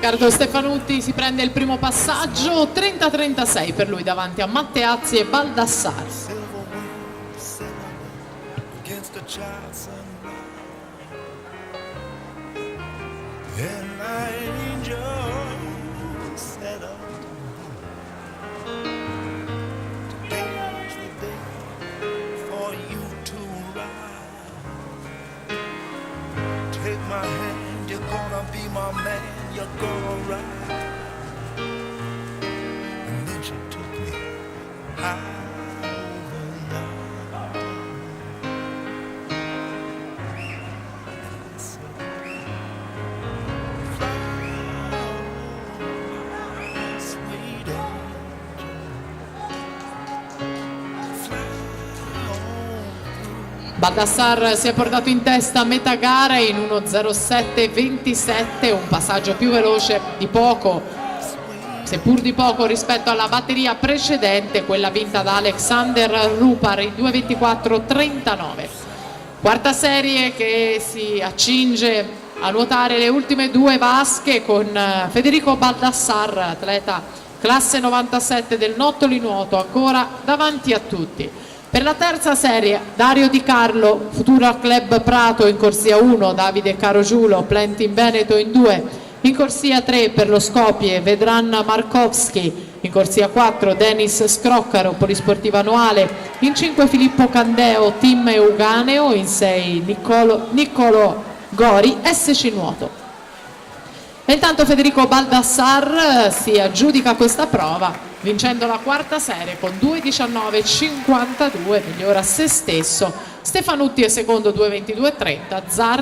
Riccardo Stefanutti si prende il primo passaggio, 30-36 per lui davanti a Matteazzi e Baldassarre. Take my hand, you're gonna be my man, you're gonna ride. And then she took me high over the mountain. And said, fly on, sweet angel. Fly on. Baldassarre si è portato in testa a metà gara in 1:07.27, un passaggio più veloce di poco, seppur di poco rispetto alla batteria precedente, quella vinta da Alexander Rupar in 2:24.39. Quarta serie che si accinge a nuotare le ultime due vasche con Federico Baldassarre, atleta classe 97 del Nottoli Nuoto, ancora davanti a tutti. Per la terza serie Dario Di Carlo, Futura Club Prato in corsia 1, Davide Carogiulo, Plenty in Veneto in 2, in corsia 3 per lo Skopje Vedran Markovski, in corsia 4 Denis Scroccaro, Polisportiva Noale, in 5 Filippo Candeo, Team Euganeo, in 6 Niccolo Gori, SC Nuoto. E intanto Federico Baldassarre si aggiudica questa prova vincendo la quarta serie con 2:19.52, migliora se stesso. Stefanutti è secondo 2:22.30, Zarri